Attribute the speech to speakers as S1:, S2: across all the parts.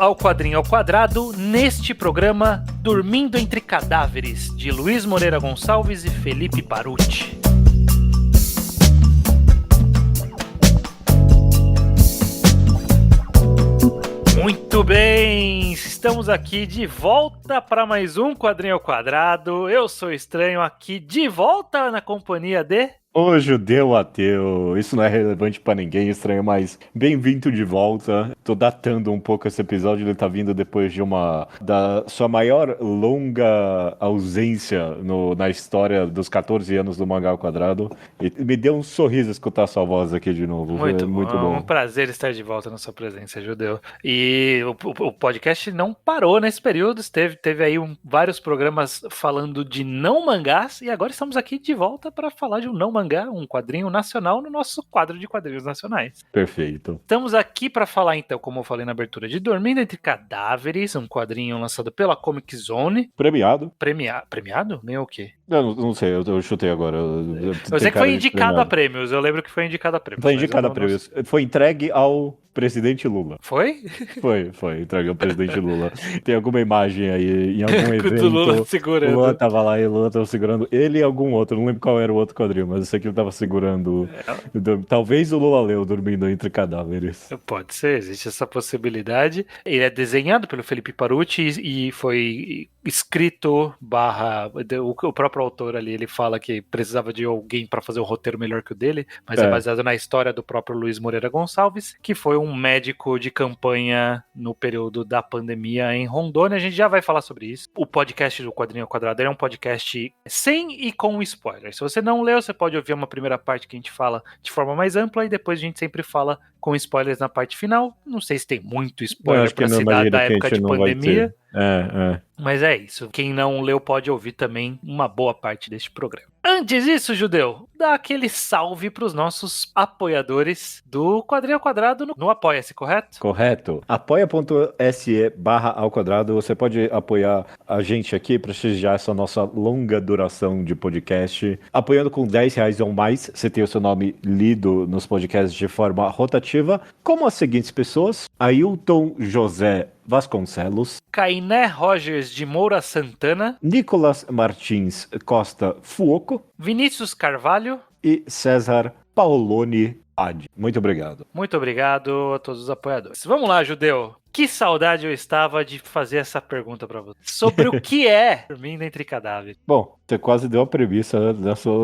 S1: ao Quadrinho ao Quadrado, neste programa Dormindo Entre Cadáveres, de Luiz Moreira Gonçalves e Felipe Paruti. Muito bem, estamos aqui de volta para mais um Quadrinho ao Quadrado. Eu sou Estranho, aqui de volta na companhia de...
S2: Ô judeu ateu, isso não é relevante pra ninguém, Estranho, mas bem-vindo de volta. Tô datando um pouco esse episódio, ele tá vindo depois de da sua maior longa ausência na história dos 14 anos do Mangá ao Quadrado. E me deu um sorriso escutar sua voz aqui de novo.
S1: Muito
S2: bom.
S1: Um prazer estar de volta na sua presença, judeu. E o podcast não parou nesse período, teve aí vários programas falando de não mangás, e agora estamos aqui de volta para falar de um não mangá, um quadrinho nacional no nosso quadro de quadrinhos nacionais.
S2: Perfeito.
S1: Estamos aqui para falar, então, como eu falei na abertura, de Dormindo Entre Cadáveres, um quadrinho lançado pela Comic Zone.
S2: Premiado.
S1: Premiado? Nem o quê?
S2: Eu não sei, eu chutei agora.
S1: Eu sei que foi indicado a prêmios, eu lembro que foi indicado a prêmios.
S2: Foi indicado a prêmios. Foi entregue ao presidente Lula.
S1: Foi?
S2: Foi entregue ao presidente Lula. Tem alguma imagem aí, em algum evento.
S1: Lula segurando.
S2: Lula tava lá e Lula tava segurando ele e algum outro, não lembro qual era o outro quadrinho, mas esse aqui eu tava segurando. Talvez o Lula leu Dormindo Entre Cadáveres.
S1: Pode ser, existe essa possibilidade. Ele é desenhado pelo Felipe Paruti e foi escrito o próprio autor ali, ele fala que precisava de alguém para fazer um roteiro melhor que o dele, mas é baseado na história do próprio Luiz Moreira Gonçalves, que foi um médico de campanha no período da pandemia em Rondônia. A gente já vai falar sobre isso. O podcast do Quadrinho ao Quadrado é um podcast sem e com spoilers. Se você não leu, você pode ouvir uma primeira parte que a gente fala de forma mais ampla e depois a gente sempre fala com spoilers na parte final. Não sei se tem muito spoiler para se dar da época de pandemia. Mas é isso. Quem não leu pode ouvir também uma boa parte deste programa. Antes disso, judeu, dá aquele salve para os nossos apoiadores do Quadrinho ao Quadrado no Apoia-se, correto?
S2: Correto. Apoia.se/ao quadrado. Você pode apoiar a gente aqui, prestigiar essa nossa longa duração de podcast. Apoiando com R$10 ou mais, você tem o seu nome lido nos podcasts de forma rotativa, como as seguintes pessoas: Ailton José Vasconcelos,
S1: Cainé Rogers de Moura Santana,
S2: Nicolas Martins Costa Fuoco,
S1: Vinícius Carvalho
S2: e César Paoloni Adi. Muito obrigado.
S1: Muito obrigado a todos os apoiadores. Vamos lá, judeu. Que saudade eu estava de fazer essa pergunta para você. Sobre o que é Dormindo Entre Cadáveres.
S2: Bom, você quase deu a premissa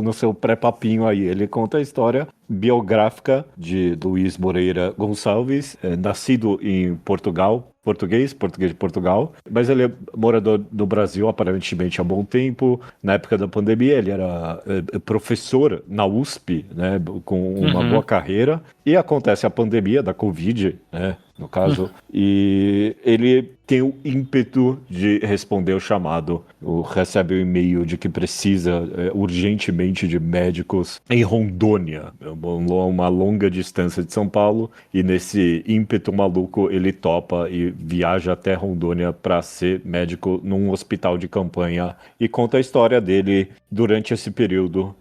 S2: no seu pré-papinho aí. Ele conta a história biográfica de Luiz Moreira Gonçalves, nascido em Portugal, português de Portugal, mas ele é morador do Brasil aparentemente há bom tempo. Na época da pandemia ele era professor na USP, né, com uma boa carreira, e acontece a pandemia da Covid, né, no caso, e ele tem o ímpeto de responder o chamado, recebe o e-mail de que precisa urgentemente de médicos em Rondônia, uma longa distância de São Paulo, e nesse ímpeto maluco ele topa e viaja até Rondônia para ser médico num hospital de campanha e conta a história dele durante esse período,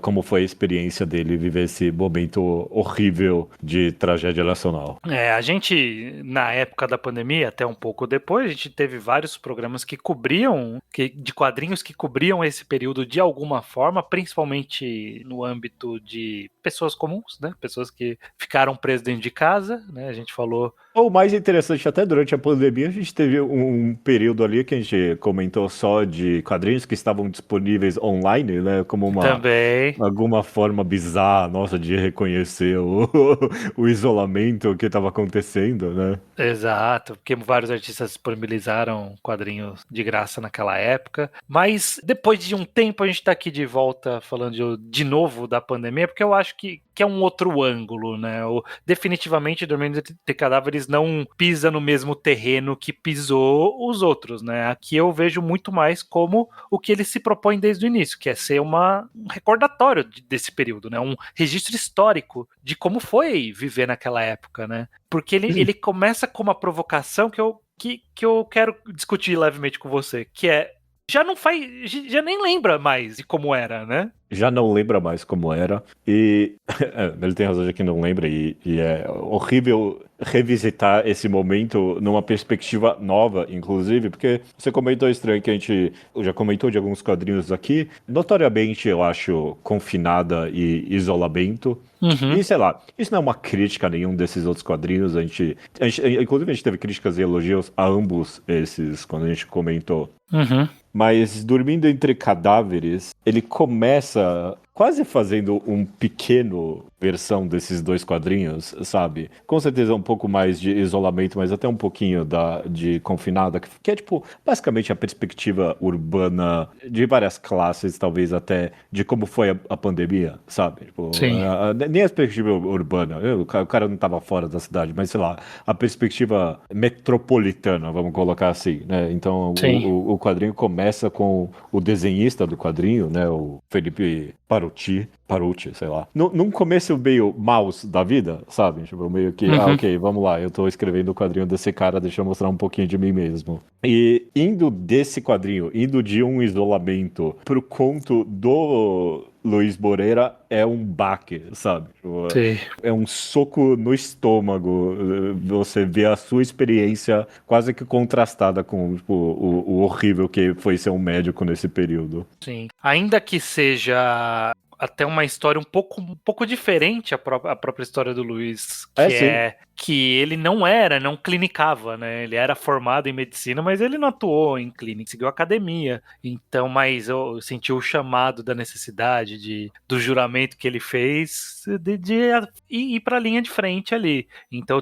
S2: como foi a experiência dele viver esse momento horrível de tragédia nacional.
S1: A gente, na época da pandemia, até um pouco depois, a gente teve vários programas que cobriam, de quadrinhos que cobriam esse período de alguma forma, principalmente no âmbito de pessoas comuns, né? Pessoas que ficaram presas dentro de casa, né? A gente falou...
S2: O mais interessante, até durante a pandemia, a gente teve um período ali que a gente comentou só de quadrinhos que estavam disponíveis online, né? Como alguma forma bizarra, nossa, de reconhecer o isolamento que estava acontecendo, né?
S1: Exato, porque vários artistas disponibilizaram quadrinhos de graça naquela época, mas depois de um tempo a gente tá aqui de volta falando de novo da pandemia, porque eu acho que é um outro ângulo, né? Definitivamente Dormindo Entre Cadáveres não pisa no mesmo terreno que pisou os outros, né? Aqui eu vejo muito mais como o que ele se propõe desde o início, que é ser um recordatório desse período, né? Um registro histórico de como foi viver naquela época, né? Porque ele começa com uma provocação que eu quero discutir levemente com você, que é já nem lembra mais de como era, né?
S2: já não lembra mais como era. E ele tem razão de que não lembra, e é horrível revisitar esse momento numa perspectiva nova, inclusive, porque você comentou estranho que a gente já comentou de alguns quadrinhos aqui, notoriamente eu acho confinada e isolamento.
S1: Uhum,
S2: E sei lá, isso não é uma crítica a nenhum desses outros quadrinhos. Inclusive, a gente teve críticas e elogios a ambos esses quando a gente comentou.
S1: uhum.
S2: Mas Dormindo Entre Cadáveres, ele começa quase fazendo um pequeno versão desses dois quadrinhos, sabe? Com certeza um pouco mais de isolamento, mas até um pouquinho de confinada, que é tipo basicamente a perspectiva urbana de várias classes, talvez até de como foi a pandemia, sabe? Tipo,
S1: Sim,
S2: nem a perspectiva urbana, o cara não estava fora da cidade, mas sei lá, a perspectiva metropolitana, vamos colocar assim, né? Então
S1: sim.
S2: o quadrinho começa com o desenhista do quadrinho, né? O Felipe Parucci, sei lá. Num começo meio mouse da vida, sabe? Tipo, meio que,
S1: Uhum.
S2: ok, vamos lá, eu tô escrevendo o quadrinho desse cara, deixa eu mostrar um pouquinho de mim mesmo. E indo desse quadrinho, indo de um isolamento pro conto do Luiz Moreira é um baque, sabe? Tipo,
S1: Sei.
S2: é um soco no estômago. Você vê a sua experiência quase que contrastada com tipo, o horrível que foi ser um médico nesse período.
S1: Sim. Ainda que seja até uma história um pouco diferente a própria história do Luiz,
S2: É
S1: que
S2: sim,
S1: é que ele não clinicava, né? Ele era formado em medicina, mas ele não atuou em clínica, seguiu academia. Então, mas eu senti o chamado da necessidade do juramento que ele fez de ir para a linha de frente ali. Então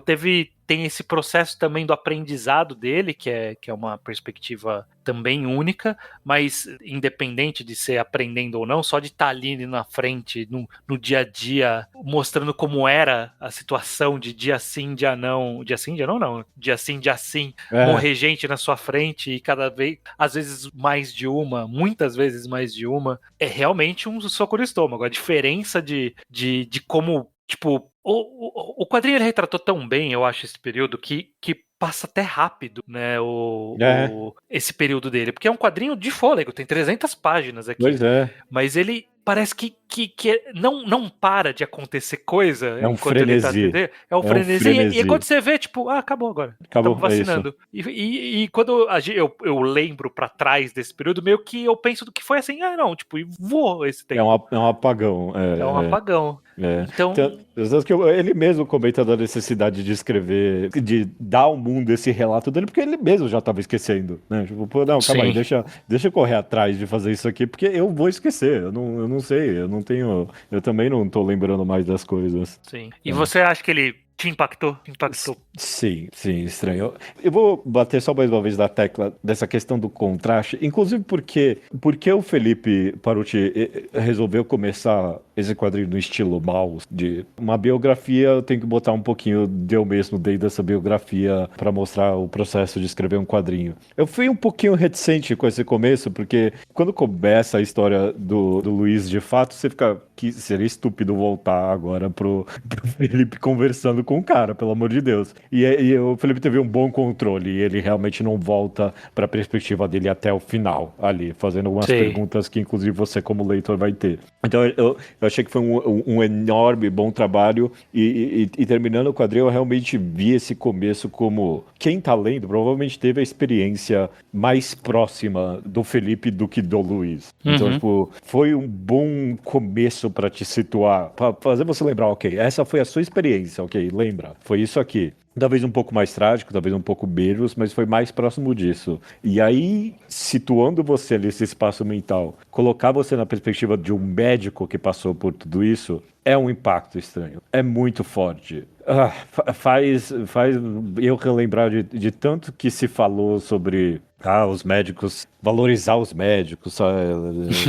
S1: tem esse processo também do aprendizado dele, que é uma perspectiva também única, mas independente de ser aprendendo ou não, só de estar ali na frente, no dia a dia, mostrando como era a situação de dia sim, dia não, dia sim,
S2: é,
S1: morrer gente na sua frente e cada vez, às vezes mais de uma, muitas vezes mais de uma, é realmente um soco no estômago. A diferença de como, tipo, o quadrinho ele retratou tão bem, eu acho, esse período, que passa até rápido, né,
S2: é,
S1: esse período dele, porque é um quadrinho de fôlego, tem 300 páginas aqui,
S2: pois é.
S1: mas ele parece que não para de acontecer coisa
S2: É um
S1: enquanto ele tá
S2: frenesi.
S1: atendendo, é o
S2: É um
S1: frenesi, e quando
S2: frenesi.
S1: você vê, tipo, acabou agora, estamos
S2: Acabou, é isso.
S1: vacinando. E quando eu lembro pra trás desse período, meio que eu penso do que foi assim, não, tipo, e voou esse tempo.
S2: É um apagão.
S1: É um apagão.
S2: Então,
S1: Então,
S2: ele mesmo comenta da necessidade de escrever, de dar ao mundo esse relato dele, porque ele mesmo já estava esquecendo, né? Tipo, pô, não, calma aí,
S1: sim,
S2: deixa eu correr atrás de fazer isso aqui, porque eu vou esquecer. Eu não sei, eu não tenho. Eu também não tô lembrando mais das coisas.
S1: sim. E
S2: Então,
S1: você acha que ele te impactou? Te impactou?
S2: sim, estranho. Eu vou bater só mais uma vez na tecla dessa questão do contraste, inclusive porque o Felipe Paruti resolveu começar esse quadrinho no estilo Maus, de uma biografia, eu tenho que botar um pouquinho de eu mesmo dentro dessa biografia para mostrar o processo de escrever um quadrinho. Eu fui um pouquinho reticente com esse começo, porque quando começa a história do Luiz de fato, você fica que seria estúpido voltar agora pro Felipe conversando com o cara, pelo amor de Deus. E o Felipe teve um bom controle, e ele realmente não volta para a perspectiva dele até o final, ali, fazendo algumas
S1: Sei.
S2: perguntas que, inclusive, você, como leitor, vai ter. Então, eu achei que foi um enorme, bom trabalho, e terminando o quadrinho, eu realmente vi esse começo como quem tá lendo provavelmente teve a experiência mais próxima do Felipe do que do Luiz. Então,
S1: Uhum.
S2: tipo, foi um bom começo para te situar, para fazer você lembrar, ok, essa foi a sua experiência, ok, lembra, foi isso aqui. Talvez um pouco mais trágico, talvez um pouco menos, mas foi mais próximo disso. E aí, situando você nesse espaço mental, colocar você na perspectiva de um médico que passou por tudo isso, é um impacto estranho. É muito forte. Faz eu relembrar de tanto que se falou sobre os médicos, valorizar os médicos,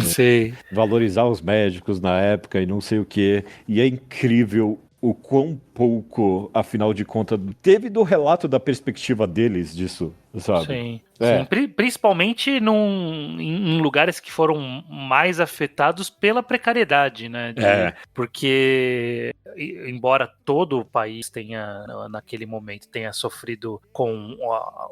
S1: Sei.
S2: valorizar os médicos na época e não sei o quê. E é incrível o quão pouco, afinal de contas, teve do relato da perspectiva deles disso. sabe?
S1: Sim, sim.
S2: É,
S1: Principalmente em lugares que foram mais afetados pela precariedade, né?
S2: é,
S1: Porque, embora todo o país tenha, naquele momento, tenha sofrido com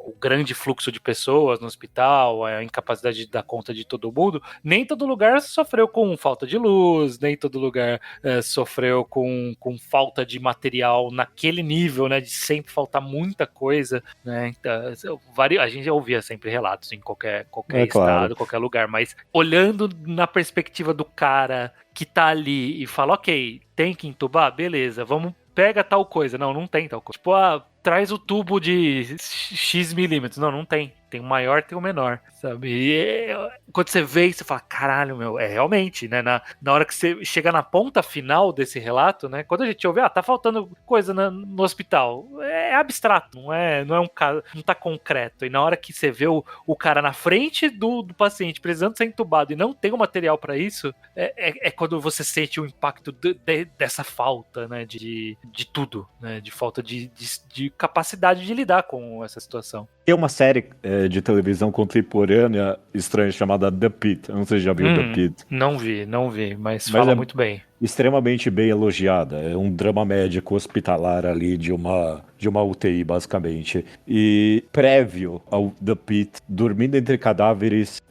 S1: o grande fluxo de pessoas no hospital, a incapacidade de dar conta de todo mundo, nem todo lugar sofreu com falta de luz, nem todo lugar sofreu com falta de material naquele nível, né? De sempre faltar muita coisa, né? Então, a gente ouvia sempre relatos em qualquer
S2: é claro.
S1: estado, qualquer lugar, mas olhando na perspectiva do cara que tá ali e fala, ok, tem que entubar, beleza, vamos, pega tal coisa. Não, não tem tal coisa. Tipo, traz o tubo de X milímetros. Não, não tem. Tem o maior, tem o menor, sabe? Quando você vê isso, você fala, caralho, meu, realmente, né? Na hora que você chega na ponta final desse relato, né? Quando a gente ouve, tá faltando coisa no hospital, é abstrato, não é um caso, não tá concreto. E na hora que você vê o cara na frente do paciente precisando ser entubado e não tem o material para isso, é quando você sente o impacto dessa falta, né? De tudo, né? De falta de capacidade de lidar com essa situação.
S2: Tem uma série de televisão contemporânea estranha chamada The Pit. Eu não sei se já viu The Pit.
S1: Não vi, mas
S2: Mas
S1: fala
S2: é
S1: muito bem.
S2: extremamente bem elogiada. É um drama médico hospitalar ali de uma UTI, basicamente. E prévio ao The Pit, Dormindo Entre Cadáveres,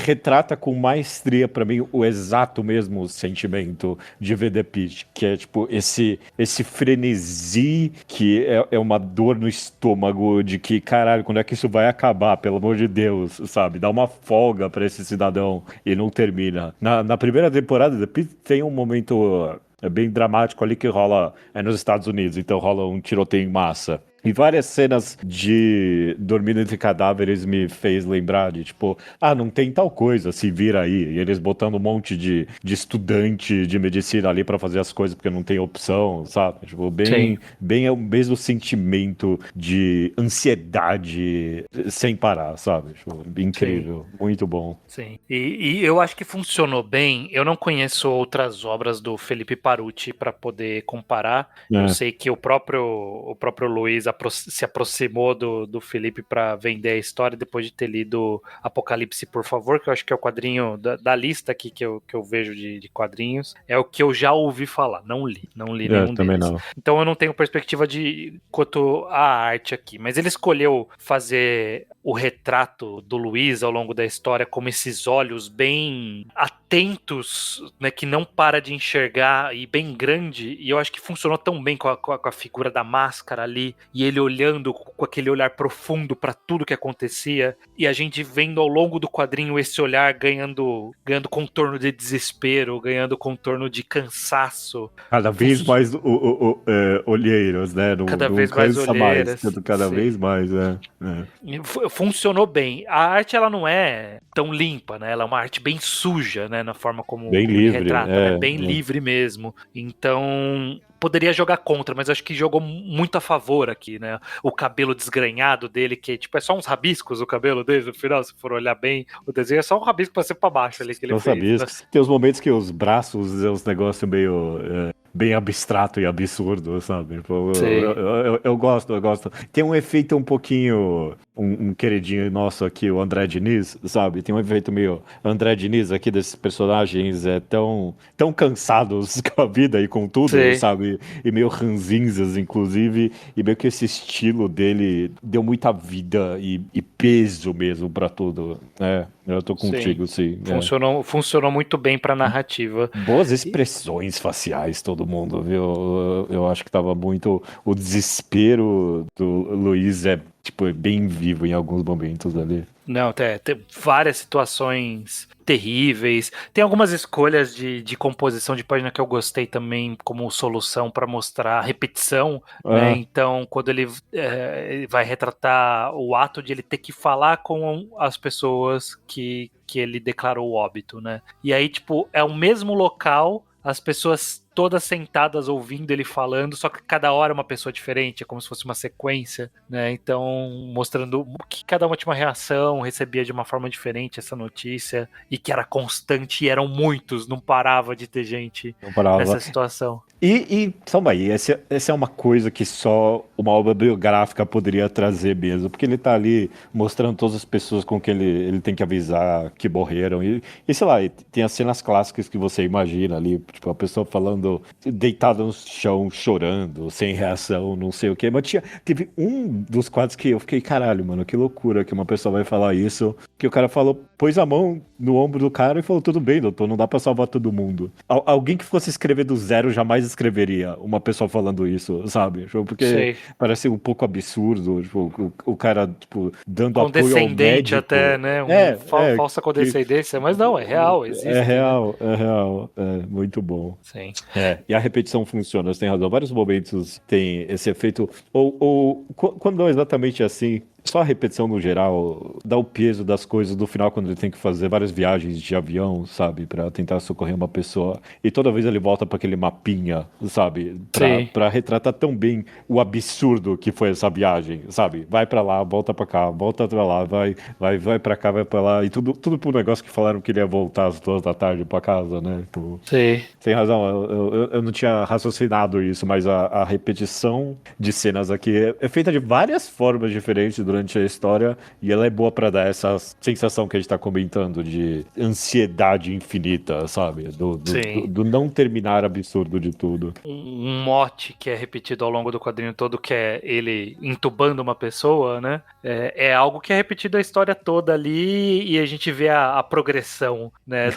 S2: retrata com maestria para mim o exato mesmo sentimento de ver The Pit, que é tipo esse frenesi que é uma dor no estômago de que, caralho, quando é que isso vai acabar, pelo amor de Deus, sabe? Dá uma folga para esse cidadão e não termina. Na primeira temporada, The Pit tem um momento bem dramático ali que rola nos Estados Unidos, então rola um tiroteio em massa. E várias cenas de Dormindo Entre Cadáveres me fez lembrar de, tipo, não tem tal coisa, se vira aí. E eles botando um monte de estudante de medicina ali pra fazer as coisas porque não tem opção, sabe? Tipo,
S1: Sim,
S2: bem é o mesmo sentimento de ansiedade sem parar, sabe? Tipo,
S1: sim.
S2: incrível, muito bom.
S1: Sim. E eu acho que funcionou bem. Eu não conheço outras obras do Felipe Paruti para poder comparar. Eu
S2: É,
S1: sei que o próprio Luiz se aproximou do Felipe para vender a história depois de ter lido Apocalipse, por favor, que eu acho que é o quadrinho da lista aqui que eu vejo de quadrinhos. É o que eu já ouvi falar. Não li nenhum
S2: também
S1: deles.
S2: não.
S1: Então eu não tenho perspectiva de quanto à arte aqui. Mas ele escolheu fazer o retrato do Luiz ao longo da história como esses olhos bem atentos, né, que não para de enxergar e bem grande, e eu acho que funcionou tão bem com a figura da máscara ali, e ele olhando com aquele olhar profundo para tudo que acontecia, e a gente vendo ao longo do quadrinho esse olhar ganhando contorno de desespero, ganhando contorno de cansaço,
S2: Cada vez mais olheiros, né? Não,
S1: cada
S2: não
S1: vez mais
S2: cansa mais,
S1: olheiras.
S2: cada vez mais, né?
S1: Funcionou bem. A arte ela não é tão limpa, né? Ela é uma arte bem suja, né? Na forma como,
S2: Bem
S1: como ele
S2: livre,
S1: retrata, né? Bem livre mesmo. Então poderia jogar contra, mas acho que jogou muito a favor aqui, né? O cabelo desgrenhado dele, que tipo é só uns rabiscos o cabelo dele no final, se for olhar bem, o desenho é só um rabisco pra ser pra baixo ali que ele
S2: Não
S1: fez,
S2: sabia.
S1: né?
S2: Tem os momentos que os braços é uns negócios meio bem abstrato e absurdo, sabe? Tipo,
S1: Sei.
S2: eu gosto, eu gosto. Tem um efeito um pouquinho. Um queridinho nosso aqui, o André Diniz, sabe? Tem um efeito meio André Diniz aqui desses personagens tão cansados com a vida e com tudo,
S1: Sei.
S2: sabe? E meio ranzinzas, inclusive. E meio que esse estilo dele deu muita vida e peso mesmo pra tudo. Eu tô
S1: Sim.
S2: contigo, sim.
S1: Funcionou muito bem pra narrativa.
S2: Boas expressões faciais, todo mundo, viu? Eu acho que tava muito. O desespero do Luiz tipo, bem vivo em alguns momentos ali.
S1: Não, tem várias situações terríveis. Tem algumas escolhas de composição de página que eu gostei também como solução para mostrar a repetição, né?
S2: Ah,
S1: Então, quando ele vai retratar o ato de ele ter que falar com as pessoas que ele declarou o óbito, né? E aí, tipo, é o mesmo local, as pessoas todas sentadas ouvindo ele falando, só que cada hora é uma pessoa diferente, é como se fosse uma sequência, né? Então, mostrando que cada uma tinha uma reação, recebia de uma forma diferente essa notícia, e que era constante, e eram muitos, não parava de ter gente
S2: não parava.
S1: nessa situação.
S2: E calma aí, essa é uma coisa que só uma obra biográfica poderia trazer mesmo, porque ele tá ali mostrando todas as pessoas com que ele tem que avisar que morreram, e sei lá, e tem as cenas clássicas que você imagina ali, tipo, a pessoa falando, deitada no chão, chorando, sem reação, não sei o quê, mas teve um dos quadros que eu fiquei, caralho, mano, que loucura que uma pessoa vai falar isso, que o cara falou, pôs a mão no ombro do cara e falou, tudo bem, doutor, não dá pra salvar todo mundo. Alguém que fosse escrever do zero jamais escreveria uma pessoa falando isso, sabe? Tipo, porque
S1: Sei.
S2: parece um pouco absurdo, tipo, o cara, tipo, dando apoio ao
S1: Condescendente até,
S2: médico.
S1: né?
S2: É,
S1: Falsa
S2: que
S1: condescendência, mas não, é real, existe, né?
S2: é real, é muito bom.
S1: Sim.
S2: É, e a repetição funciona, você tem razão. Vários momentos tem esse efeito, ou quando não é exatamente assim, só a repetição no geral dá o peso das coisas do final quando ele tem que fazer várias viagens de avião, sabe, pra tentar socorrer uma pessoa. E toda vez ele volta pra aquele mapinha, sabe,
S1: Sim.
S2: pra retratar tão bem o absurdo que foi essa viagem, sabe? Vai pra lá, volta pra cá, volta pra lá, vai pra cá, vai pra lá. E tudo por um negócio que falaram que ele ia voltar às 2 da tarde pra casa, né? Tipo,
S1: Sim.
S2: tem razão, eu não tinha raciocinado isso, mas a repetição de cenas aqui é feita de várias formas diferentes durante a história e ela é boa pra dar essa sensação que a gente tá comentando de ansiedade infinita, sabe?
S1: Sim.
S2: Do não terminar absurdo de tudo.
S1: Um mote que é repetido ao longo do quadrinho todo, que é ele entubando uma pessoa, né? É algo que é repetido a história toda ali e a gente vê a progressão, né?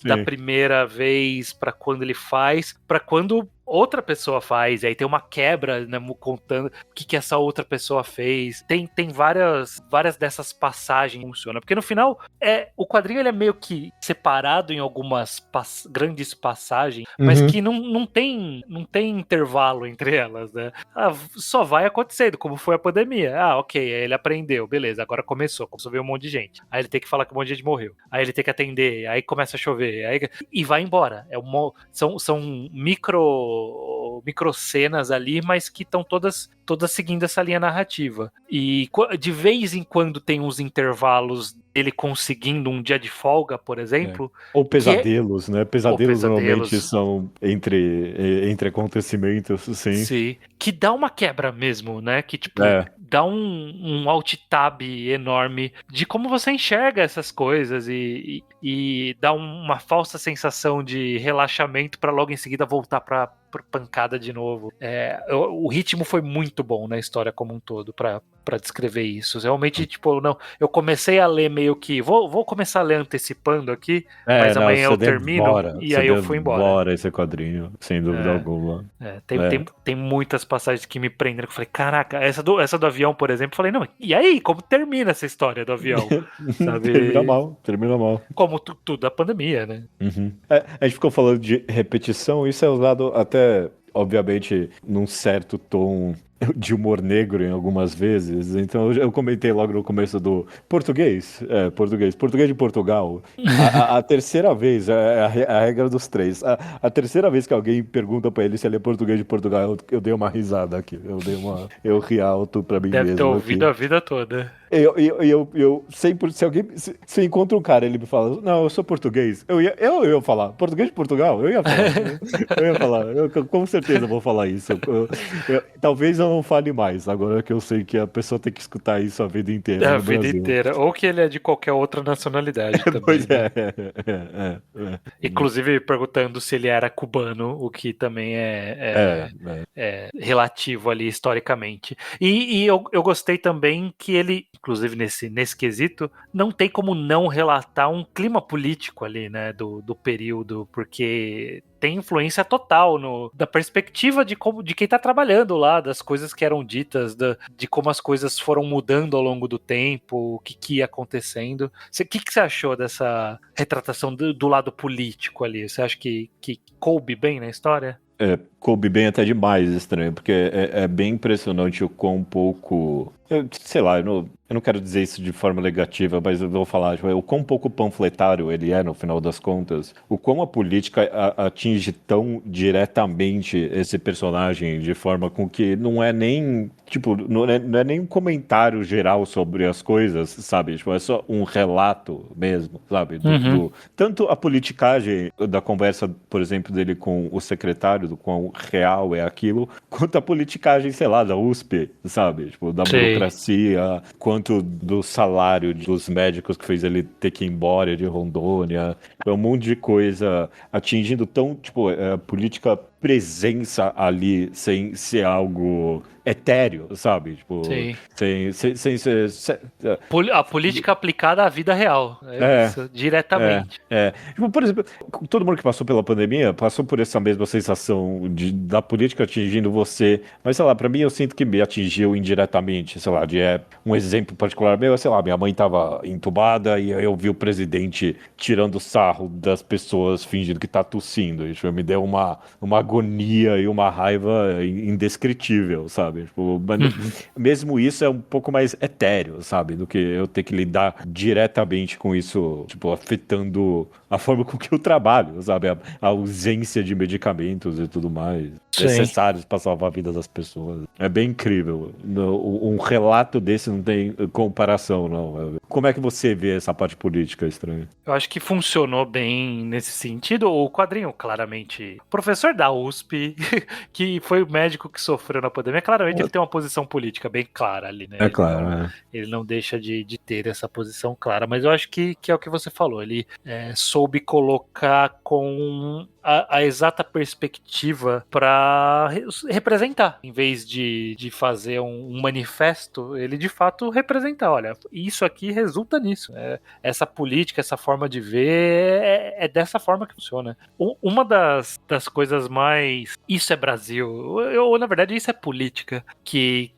S1: Da
S2: Sim.
S1: primeira vez para quando ele faz, para quando outra pessoa faz, e aí tem uma quebra, né, contando o que essa outra pessoa fez. Tem várias dessas passagens que funcionam, porque no final o quadrinho ele é meio que separado em algumas grandes passagens, mas
S2: Uhum.
S1: que não tem intervalo entre elas, né? Só vai acontecendo, como foi a pandemia. Ok, aí ele aprendeu, beleza, agora começou a ver um monte de gente. Aí ele tem que falar que um monte de gente morreu. Aí ele tem que atender, aí começa a chover, e vai embora. São micro cenas ali, mas que estão todas seguindo essa linha narrativa. E de vez em quando tem uns intervalos dele conseguindo um dia de folga, por
S2: É.
S1: exemplo,
S2: Ou
S1: que é
S2: pesadelos, né?
S1: ou
S2: Pesadelos normalmente
S1: pesadelos.
S2: são entre acontecimentos, sim.
S1: Sim, que dá uma quebra mesmo, né? Que, tipo,
S2: É.
S1: dá um alt tab enorme de como você enxerga essas coisas e dá uma falsa sensação de relaxamento pra logo em seguida voltar pra pancada de novo. O ritmo foi muito bom na história como um todo pra descrever isso. Realmente, tipo, não, eu comecei a ler meio que, vou começar a ler antecipando aqui, mas
S2: Não,
S1: amanhã eu termino e
S2: você
S1: aí eu fui embora.
S2: devora esse quadrinho, sem dúvida
S1: É.
S2: alguma.
S1: Tem,
S2: É.
S1: tem, tem muitas passagens que me prendem. Que eu falei, caraca, essa do avião, por exemplo, eu falei, não, e aí? Como termina essa história do avião?
S2: Termina
S1: Sabe?
S2: mal, termina mal.
S1: Como tudo da pandemia, né?
S2: Uhum. A gente ficou falando de repetição, isso é usado até, obviamente, num certo tom de humor negro em algumas vezes. Então eu comentei logo no começo do português, português de Portugal. A terceira vez, a regra dos três. A terceira vez que alguém pergunta pra ele se ele é português de Portugal, eu dei uma risada aqui. Eu ri alto pra mim
S1: Deve ter
S2: mesmo
S1: ouvido
S2: aqui.
S1: a vida toda.
S2: Eu sempre, se eu encontro um cara, ele me fala, não, eu sou português. Eu ia falar, português de Portugal? Eu ia falar. Eu ia falar, com certeza vou falar isso. Talvez eu não fale mais, agora que eu sei que a pessoa tem que escutar isso a vida inteira
S1: A
S2: no
S1: vida
S2: Brasil.
S1: inteira. Ou que ele é de qualquer outra nacionalidade também,
S2: Pois
S1: né?
S2: é.
S1: Inclusive perguntando se ele era cubano, o que também
S2: É,
S1: é relativo ali historicamente. E eu gostei também que ele, inclusive nesse quesito, não tem como não relatar um clima político ali, né, do período, porque tem influência total da perspectiva de quem está trabalhando lá, das coisas que eram ditas, de como as coisas foram mudando ao longo do tempo, o que ia acontecendo. O que você achou dessa retratação do lado político ali? Você acha que coube bem na história?
S2: Coube bem até demais, estranho, porque é bem impressionante o quão pouco. Sei lá, eu não quero dizer isso de forma negativa, mas eu vou falar, tipo, o quão pouco panfletário ele é no final das contas, o quão a política atinge tão diretamente esse personagem de forma com que não é nem. Tipo, não é nem um comentário geral sobre as coisas, sabe? Tipo, é só um relato mesmo, sabe?
S1: Uhum.
S2: Tanto a politicagem da conversa, por exemplo, dele com o secretário, com quão real é aquilo, quanto a politicagem, sei lá, da USP, sabe? Tipo, da
S1: Sim.
S2: burocracia, quanto do salário dos médicos que fez ele ter que ir embora de Rondônia. É um monte de coisa atingindo tão, tipo, política presença ali sem ser algo etéreo, sabe? Tipo,
S1: Sim.
S2: sem ser.
S1: A política aplicada à vida real. É
S2: É,
S1: isso, diretamente.
S2: Tipo, por exemplo, todo mundo que passou pela pandemia passou por essa mesma sensação da política atingindo você. Mas, sei lá, pra mim eu sinto que me atingiu indiretamente. Sei lá, um exemplo particular meu, sei lá, minha mãe tava entubada e aí eu vi o presidente tirando sarro das pessoas fingindo que tá tossindo. Isso me deu uma agonia e uma raiva indescritível, sabe? Tipo,
S1: Uhum.
S2: mesmo isso é um pouco mais etéreo, sabe? Do que eu ter que lidar diretamente com isso, tipo, afetando a forma com que eu trabalho, sabe? A ausência de medicamentos e tudo mais
S1: Sim.
S2: necessários para salvar a vida das pessoas. É bem incrível. Um relato desse não tem comparação, não. Como é que você vê essa parte política estranha?
S1: Eu acho que funcionou bem nesse sentido. O quadrinho, claramente, professor da USP, que foi o médico que sofreu na pandemia, claramente ele tem uma posição política bem clara ali, né?
S2: É claro, é.
S1: Ele não deixa de ter essa posição clara, mas eu acho que é o que você falou. Ele soube colocar com a exata perspectiva para representar, em vez de fazer um manifesto, ele de fato representar. Olha, isso aqui resulta nisso. Essa política, essa forma de ver é dessa forma que funciona. Uma das coisas mais. Isso é Brasil, ou na verdade isso é política, que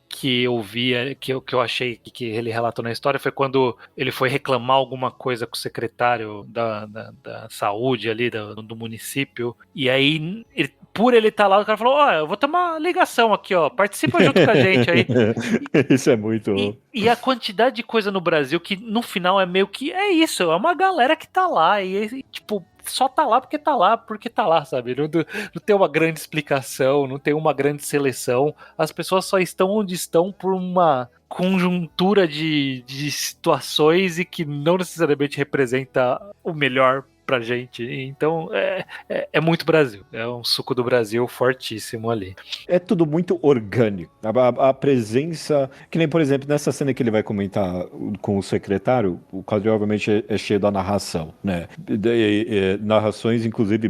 S1: eu via, que eu achei que ele relatou na história foi quando ele foi reclamar alguma coisa com o secretário da saúde ali do município, e aí por ele estar lá, o cara falou, ó, eu vou ter uma ligação aqui, ó, participa junto com a gente aí.
S2: Isso é muito.
S1: E a quantidade de coisa no Brasil que no final é meio que é isso, é uma galera que tá lá e tipo, só tá lá, porque tá lá, sabe? Não tem uma grande explicação, não tem uma grande seleção. As pessoas só estão onde estão por uma conjuntura de situações e que não necessariamente representa o melhor pra gente. Então é muito Brasil. É um suco do Brasil fortíssimo ali.
S2: É tudo muito orgânico. A presença. Que nem, por exemplo, nessa cena que ele vai comentar com o secretário, o quadrinho, obviamente, é cheio da narração, né? Narrações, inclusive,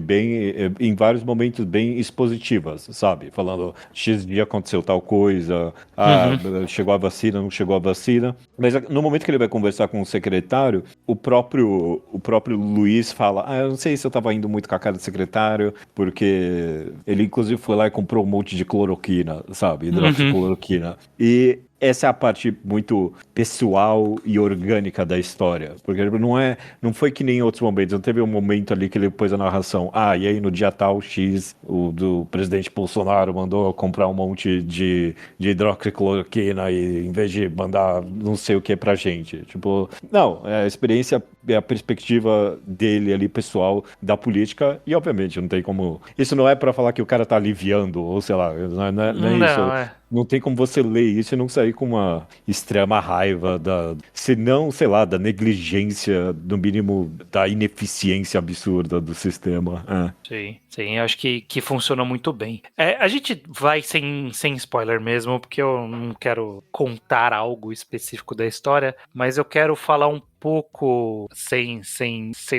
S2: em vários momentos bem expositivas, sabe? Falando, X dia aconteceu tal coisa,
S1: Uhum.
S2: chegou a vacina, não chegou a vacina. Mas no momento que ele vai conversar com o secretário, o próprio Luiz fala: eu não sei se eu tava indo muito com a cara do secretário, porque ele, inclusive, foi lá e comprou um monte de cloroquina, sabe?
S1: Uhum.
S2: Hidroxicloroquina. E essa é a parte muito pessoal e orgânica da história. Porque não foi que nem em outros momentos. Não teve um momento ali que ele pôs a narração. E aí no dia tal X, o do presidente Bolsonaro mandou eu comprar um monte de hidroxicloroquina e em vez de mandar não sei o que pra gente. Tipo, não, a experiência, a perspectiva dele ali, pessoal, da política, e obviamente não tem como. Isso não é pra falar que o cara tá aliviando, ou sei lá, não é isso.
S1: Não, é.
S2: Não tem como você ler isso e não sair com uma extrema raiva se não, sei lá, da negligência, no mínimo, da ineficiência absurda do sistema.
S1: Sim, sim, acho que funciona muito bem. A gente vai sem spoiler mesmo, porque eu não quero contar algo específico da história, mas eu quero falar um pouco, sem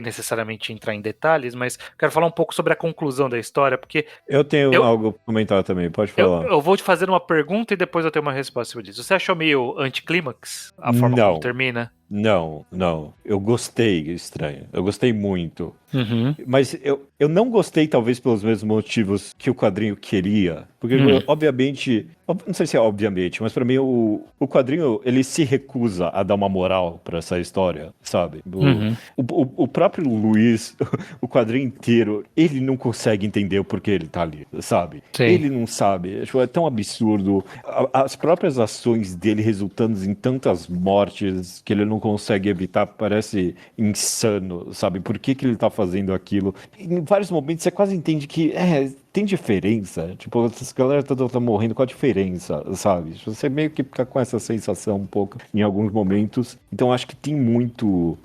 S1: necessariamente entrar em detalhes, mas quero falar um pouco sobre a conclusão da história, porque
S2: Eu tenho
S1: eu,
S2: algo pra comentar também, pode
S1: eu,
S2: falar.
S1: eu vou te fazer uma pergunta e depois eu tenho uma resposta sobre isso. Você achou meio anticlímax a forma como
S2: Não,
S1: termina?
S2: não. Eu gostei, estranho. Eu gostei muito.
S1: Uhum.
S2: Mas eu não gostei, talvez, pelos mesmos motivos que o quadrinho queria. Porque, obviamente, não sei se é obviamente, mas pra mim o quadrinho, ele se recusa a dar uma moral pra essa história, sabe?
S1: Uhum.
S2: O próprio Luiz, o quadrinho inteiro, ele não consegue entender o porquê ele tá ali, sabe?
S1: Sim.
S2: Ele não sabe. Tipo, é tão absurdo. As próprias ações dele resultando em tantas mortes que ele não consegue evitar, parece insano, sabe? Por que ele tá fazendo aquilo? Em vários momentos você quase entende que tem diferença. Tipo, essa galera toda tá morrendo, qual a diferença, sabe? Você meio que fica com essa sensação um pouco em alguns momentos. Então acho que tem muito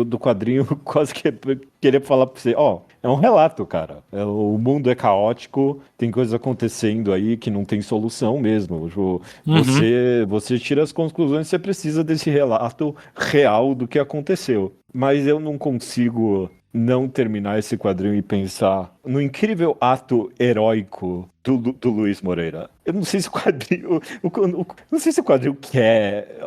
S2: do quadrinho quase que querer falar pra você, é um relato, cara. O mundo é caótico, tem coisas acontecendo aí que não tem solução mesmo. Tipo,
S1: Uhum.
S2: você tira as conclusões, você precisa desse relato real do que aconteceu. Mas eu não consigo não terminar esse quadrinho e pensar no incrível ato heróico do Luiz Moreira. Eu não sei se o quadrinho. Não sei se o quadrinho quer.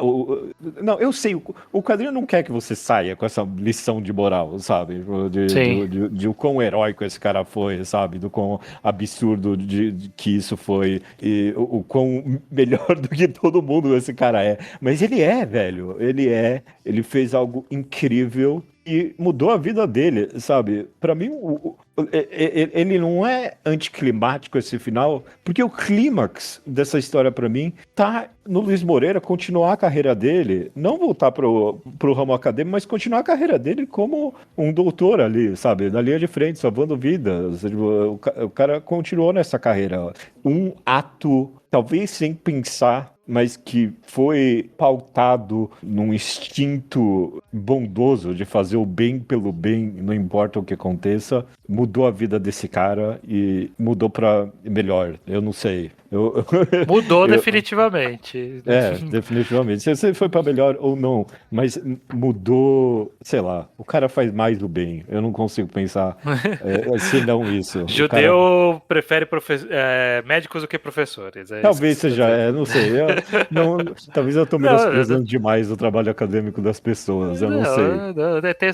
S2: Não, eu sei. O quadrinho não quer que você saia com essa lição de moral, sabe?
S1: Sim.
S2: De o quão heróico esse cara foi, sabe? Do quão absurdo de que isso foi. E o quão melhor do que todo mundo esse cara é. Mas ele é, velho. Ele é. Ele fez algo incrível. E mudou a vida dele, sabe? Pra mim, ele não é anticlimático esse final, porque o clímax dessa história pra mim tá no Luiz Moreira continuar a carreira dele, não voltar pro ramo acadêmico, mas continuar a carreira dele como um doutor ali, sabe? Na linha de frente, salvando vidas. Tipo, o cara continuou nessa carreira. Um ato, talvez sem pensar, mas que foi pautado num instinto bondoso de fazer o bem pelo bem, não importa o que aconteça, mudou a vida desse cara e mudou pra melhor. Eu não sei.
S1: Mudou
S2: Eu,
S1: definitivamente.
S2: definitivamente. Se foi pra melhor ou não, mas mudou, sei lá, o cara faz mais do bem. Eu não consigo pensar se não isso. O cara
S1: Judeu prefere médicos do que professores. É isso que
S2: talvez
S1: você está
S2: seja,
S1: dizendo.
S2: não sei. Talvez eu tô
S1: Não,
S2: menosprezando demais o trabalho acadêmico das pessoas, eu não sei.
S1: tem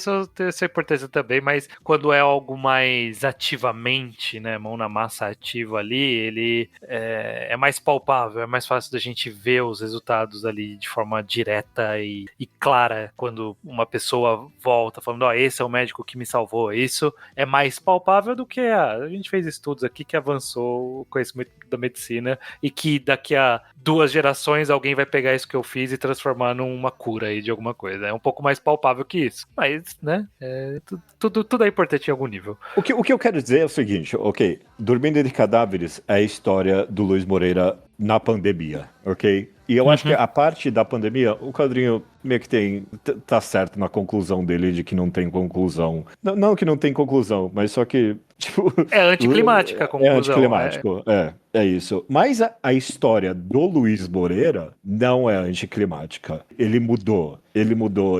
S1: essa importância também, mas quando é algo mais ativamente, né, mão na massa ativa ali, ele é mais palpável, é mais fácil da gente ver os resultados ali de forma direta e clara quando uma pessoa volta falando, ó, esse é o médico que me salvou. Isso é mais palpável do que a gente fez estudos aqui que avançou o conhecimento da medicina e que daqui a 2 gerações alguém vai pegar isso que eu fiz e transformar numa cura aí de alguma coisa. É um pouco mais palpável que isso. Mas, né, tudo é importante em algum nível.
S2: O que eu quero dizer é o seguinte, ok, Dormindo entre Cadáveres é a história do Luiz Moreira na pandemia, ok? E eu acho que
S1: Uhum.
S2: a parte da pandemia, o quadrinho meio que tá certo na conclusão dele de que não tem conclusão. Não que não tem conclusão, mas só que, tipo,
S1: É anticlimática a
S2: é
S1: conclusão.
S2: anticlimático, é isso. Mas a história do Luiz Moreira não é anticlimática. Ele mudou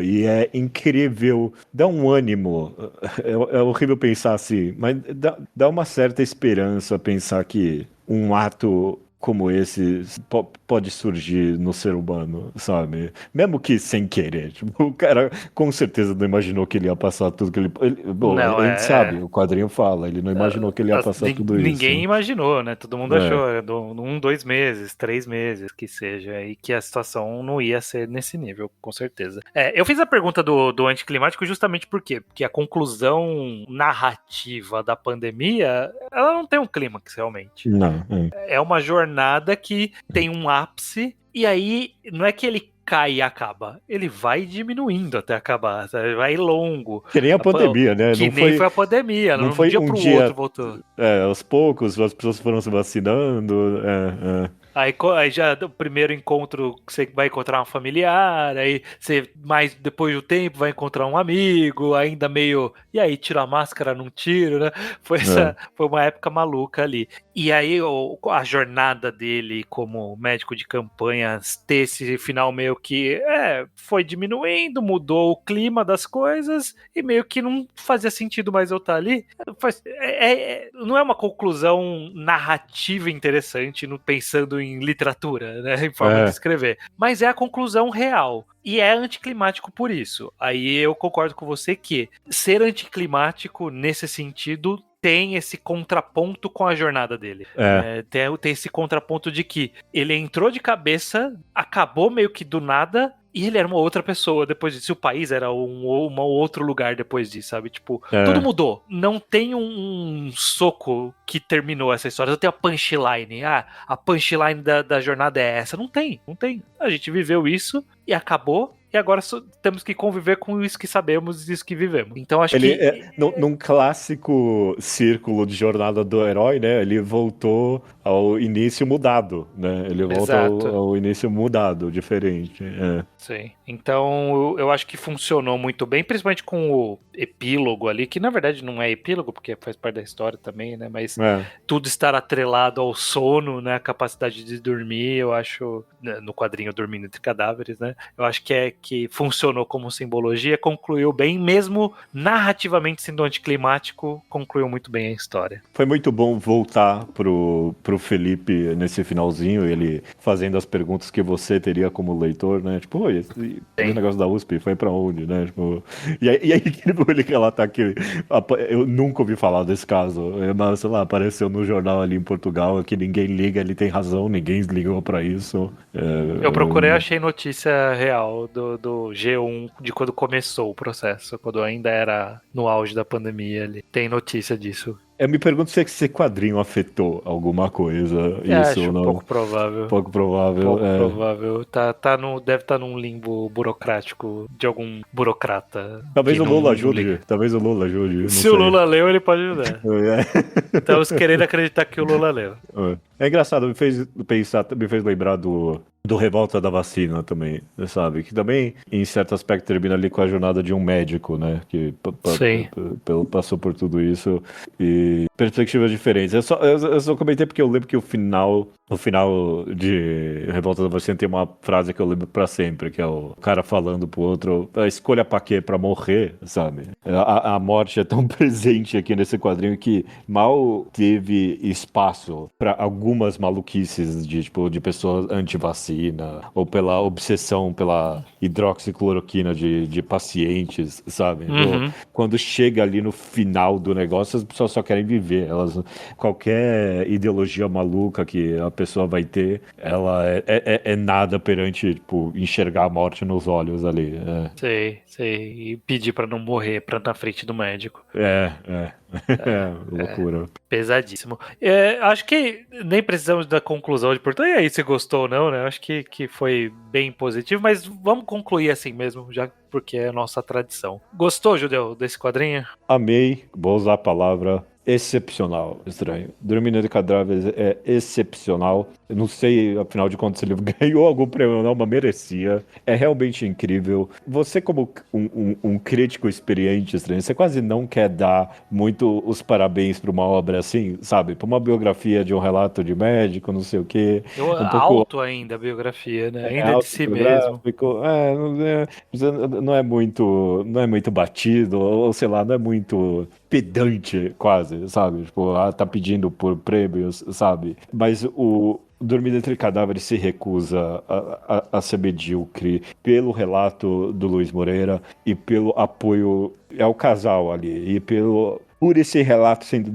S2: e é incrível, dá um ânimo, é horrível pensar assim, mas dá uma certa esperança pensar que um ato como esse pode surgir no ser humano, sabe? Mesmo que sem querer. Tipo, o cara com certeza não imaginou que ele ia passar tudo que bom,
S1: Não,
S2: a gente sabe, o quadrinho fala, ele não imaginou que ele ia passar tudo
S1: ninguém
S2: isso.
S1: imaginou, né? Todo mundo
S2: É.
S1: achou 2 meses, 3 meses, que seja, e que a situação não ia ser nesse nível, com certeza. Eu fiz a pergunta do anticlimático justamente por quê? Porque a conclusão narrativa da pandemia, ela não tem um clímax realmente.
S2: Não, é.
S1: É uma jornada que tem um ápice, e aí não é que ele cai e acaba, ele vai diminuindo até acabar, sabe? Vai longo.
S2: Que nem a pandemia, né?
S1: Que nem foi a pandemia,
S2: Não
S1: num
S2: foi
S1: dia
S2: um
S1: pro outro
S2: dia,
S1: voltou.
S2: aos poucos, as pessoas foram se vacinando.
S1: Aí já o primeiro encontro você vai encontrar um familiar, aí você mais depois do tempo vai encontrar um amigo, ainda meio. E aí, tira a máscara, não tiro, né?
S2: É.
S1: Foi uma época maluca ali. E aí a jornada dele como médico de campanha ter esse final meio que foi diminuindo, mudou o clima das coisas e meio que não fazia sentido mais eu estar ali. Não é uma conclusão narrativa interessante pensando em literatura, né, em forma de
S2: É.
S1: escrever, mas é a conclusão real. E é anticlimático por isso. Aí eu concordo com você que ser anticlimático nesse sentido tem esse contraponto com a jornada dele.
S2: É.
S1: Né? Tem esse contraponto de que ele entrou de cabeça, acabou meio que do nada, e ele era uma outra pessoa depois disso. O país era um outro lugar depois disso, sabe? Tipo, tudo
S2: É.
S1: mudou. Não tem um soco que terminou essa história. Não tem a punchline. A punchline da jornada é essa. Não tem, não tem. A gente viveu isso e acabou. E agora temos que conviver com isso que sabemos e isso que vivemos. Então acho
S2: Ele,
S1: que.
S2: num clássico círculo de jornada do herói, né? Ele voltou ao início mudado, né? Ele volta
S1: Exato.
S2: ao início mudado, diferente. É.
S1: Sim. Então eu acho que funcionou muito bem, principalmente com o epílogo ali, que na verdade não é epílogo, porque faz parte da história também, né? Mas
S2: É.
S1: tudo estar atrelado ao sono, né? A capacidade de dormir, eu acho, né, no quadrinho Dormindo Entre Cadáveres, né? Eu acho que funcionou como simbologia, concluiu bem, mesmo narrativamente sendo anticlimático, concluiu muito bem a história.
S2: Foi muito bom voltar pro Felipe nesse finalzinho, ele fazendo as perguntas que você teria como leitor, né? Tipo, oi, esse negócio da USP foi pra onde, né? Tipo, e aí ele relatar que eu nunca ouvi falar desse caso, mas sei lá, apareceu no jornal ali em Portugal que ninguém liga, ele tem razão, ninguém ligou pra isso.
S1: Eu procurei, achei notícia real do G1 de quando começou o processo, quando ainda era no auge da pandemia ali. Tem notícia disso.
S2: Eu me pergunto se esse quadrinho afetou alguma coisa, isso ou
S1: Acho
S2: não.
S1: pouco provável.
S2: Pouco provável,
S1: Pouco provável. Deve estar num limbo burocrático de algum burocrata
S2: Talvez
S1: que
S2: o Lula
S1: não liga.
S2: ajude, talvez o Lula ajude, não
S1: Se o
S2: sei.
S1: Lula leu, ele pode ajudar.
S2: É.
S1: Estamos querendo acreditar que o Lula leu.
S2: É engraçado, me fez pensar, me fez lembrar do Revolta da Vacina também, sabe? Que também, em certo aspecto, termina ali com a jornada de um médico, né? Que
S1: Sim.
S2: passou por tudo isso e perspectivas diferentes. Eu só comentei porque eu lembro que o final de Revolta da Vacina tem uma frase que eu lembro pra sempre, que é o cara falando pro outro, a escolha pra quê? Pra morrer, sabe? A morte é tão presente aqui nesse quadrinho que mal teve espaço pra algumas maluquices de pessoas anti-vacina ou pela obsessão pela hidroxicloroquina de pacientes, sabe?
S1: Uhum.
S2: Quando chega ali no final do negócio, as pessoas só querem viver. Qualquer ideologia maluca que a pessoa vai ter, ela é nada perante, tipo, enxergar a morte nos olhos ali.
S1: Sei. E pedir pra não morrer na frente do médico.
S2: É. Loucura.
S1: Pesadíssimo. Acho que nem precisamos da conclusão de portanto. E aí, se gostou ou não, né? Acho que foi bem positivo, mas vamos concluir assim mesmo, já porque é a nossa tradição. Gostou, Judeu, desse quadrinho?
S2: Amei, vou usar a palavra excepcional, estranho. Dormindo de Cadáveres é excepcional. Eu não sei, afinal de contas, se ele ganhou algum prêmio ou não, mas merecia. É realmente incrível. Você, como um crítico experiente, estranho, você quase não quer dar muito os parabéns para uma obra assim, sabe? Para uma biografia de um relato de médico, não sei o quê. Um pouco
S1: Alto ainda a biografia, né? Ainda de si mesmo.
S2: autobiográfico, não é muito batido, ou sei lá, não é muito pedante, quase, sabe? Tipo, tá pedindo por prêmios, sabe? Mas o Dormir Entre Cadáveres se recusa a ser medíocre pelo relato do Luiz Moreira e pelo apoio ao casal ali, e por esse relato sendo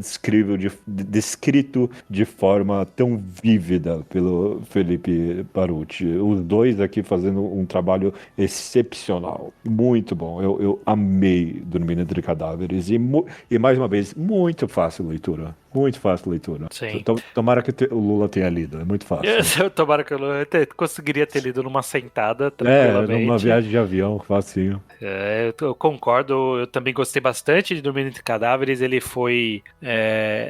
S2: descrito de forma tão vívida pelo Felipe Paruti. Os dois aqui fazendo um trabalho excepcional. Muito bom. Eu amei Dormir Entre Cadáveres. E mais uma vez, muito fácil leitura. Muito fácil leitura.
S1: Sim.
S2: Tomara que o Lula tenha lido. É muito fácil.
S1: Tomara que eu conseguiria ter lido numa sentada,
S2: Numa
S1: tranquilamente.
S2: viagem de avião, facinho.
S1: Eu concordo, eu também gostei bastante de Dormir Entre Cadáveres. Ele foi.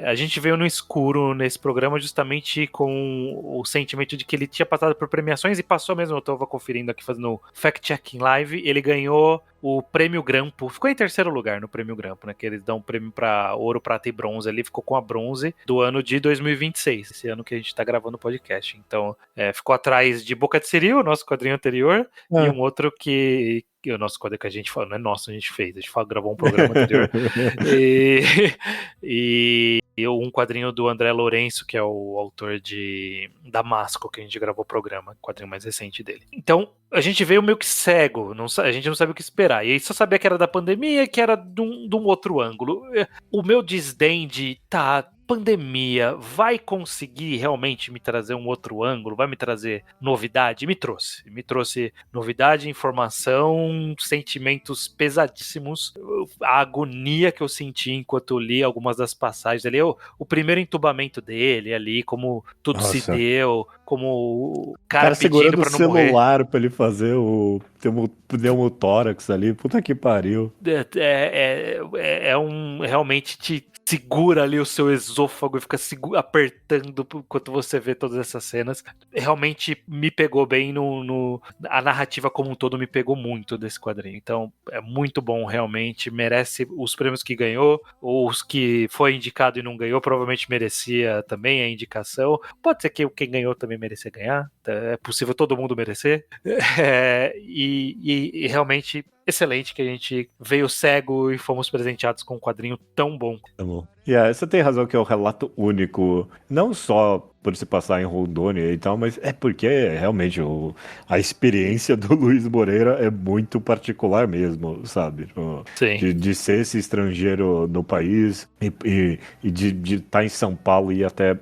S1: A gente veio no escuro nesse programa justamente com o sentimento de que ele tinha passado por premiações e passou mesmo. Eu estava conferindo aqui, fazendo fact-checking live. Ele ganhou o Prêmio Grampo, ficou em terceiro lugar no Prêmio Grampo, né? Que eles dão um prêmio para ouro, prata e bronze. Ele ficou com a bronze do ano de 2026, esse ano que a gente tá gravando o podcast. Então, ficou atrás de Boca de Siri, o nosso quadrinho anterior, e um outro que o nosso quadrinho que a gente falou, não é nosso, a gente fez, a gente gravou um programa anterior. E um quadrinho do André Lourenço, que é o autor de Damasco, que a gente gravou o programa, o quadrinho mais recente dele. Então, a gente veio meio que cego, a gente não sabia o que esperar. E aí só sabia que era da pandemia, que era de um outro ângulo. O meu desdém de, pandemia vai conseguir realmente me trazer um outro ângulo, vai me trazer novidade? Me trouxe novidade, informação, sentimentos pesadíssimos, a agonia que eu senti enquanto eu li algumas das passagens ali, o primeiro entubamento dele ali, como tudo se deu, como o cara pedindo
S2: segurando
S1: pra
S2: o
S1: não morrer.
S2: celular pra ele fazer o pneumotórax ali, puta que pariu.
S1: Realmente segura ali o seu esôfago e fica apertando enquanto você vê todas essas cenas. Realmente me pegou bem a narrativa como um todo me pegou muito desse quadrinho. Então é muito bom, realmente. Merece os prêmios que ganhou, ou os que foi indicado e não ganhou, provavelmente merecia também a indicação. Pode ser que quem ganhou também merecia ganhar. É possível todo mundo merecer. E realmente excelente que a gente veio cego e fomos presenteados com um quadrinho tão bom.
S2: Tá bom. Você tem razão que é um relato único, não só por se passar em Rondônia e tal, mas é porque realmente a experiência do Luiz Moreira é muito particular mesmo, sabe?
S1: Sim.
S2: De ser esse estrangeiro no país e de estar em São Paulo e ir até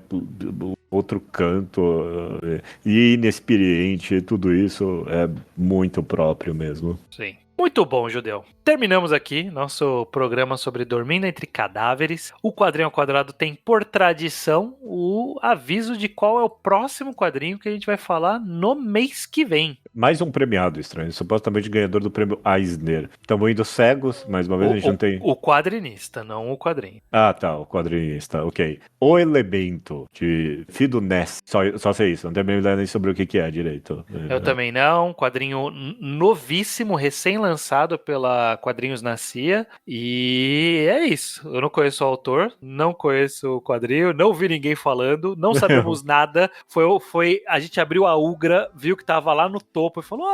S2: outro canto e inexperiente, tudo isso é muito próprio mesmo.
S1: Sim. Muito bom, Judeu. Terminamos aqui nosso programa sobre Dormindo Entre Cadáveres. O Quadrinho ao Quadrado tem, por tradição, o aviso de qual é o próximo quadrinho que a gente vai falar no mês que vem.
S2: Mais um premiado, estranho. Supostamente ganhador do prêmio Eisner. Estamos indo cegos, mais uma vez a gente não tem...
S1: O quadrinista, não o quadrinho.
S2: Ah, tá, o quadrinista, ok. O Elemento, de Fido Ness. Só sei isso, não tenho nem ideia nem sobre o que é direito.
S1: Eu também não. Quadrinho novíssimo, recém-lançado pela Quadrinhos na CIA. E é isso. Eu não conheço o autor, não conheço o quadrinho, não vi ninguém falando, não sabemos nada. A gente abriu a Ugra, viu que tava lá no topo e falou: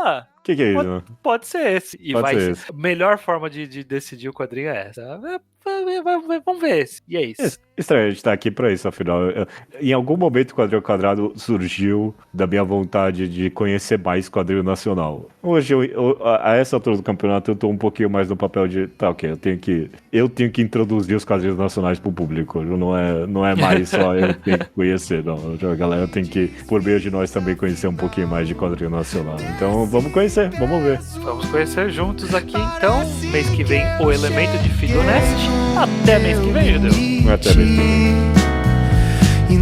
S2: que é isso?
S1: Pode ser esse. E
S2: Pode
S1: vai
S2: ser
S1: ser. A melhor forma de decidir o quadrinho é essa. Vamos ver esse. E é isso.
S2: Estranho, a gente tá aqui pra isso, afinal. Em algum momento o Quadrinho Quadrado surgiu da minha vontade de conhecer mais quadrinho nacional. Hoje, a essa altura do campeonato, eu tô um pouquinho mais no papel de, tá, ok, eu tenho que introduzir os quadrinhos nacionais pro público. Não é mais só eu que tenho que conhecer, não. A galera tem que, por meio de nós, também conhecer um pouquinho mais de quadrinho nacional. Então, vamos conhecer, vamos ver.
S1: Vamos conhecer juntos aqui, então. Mês que vem, o Elemento de Fidonest. Até mês que vem, Judeu.
S2: Até mês que vem.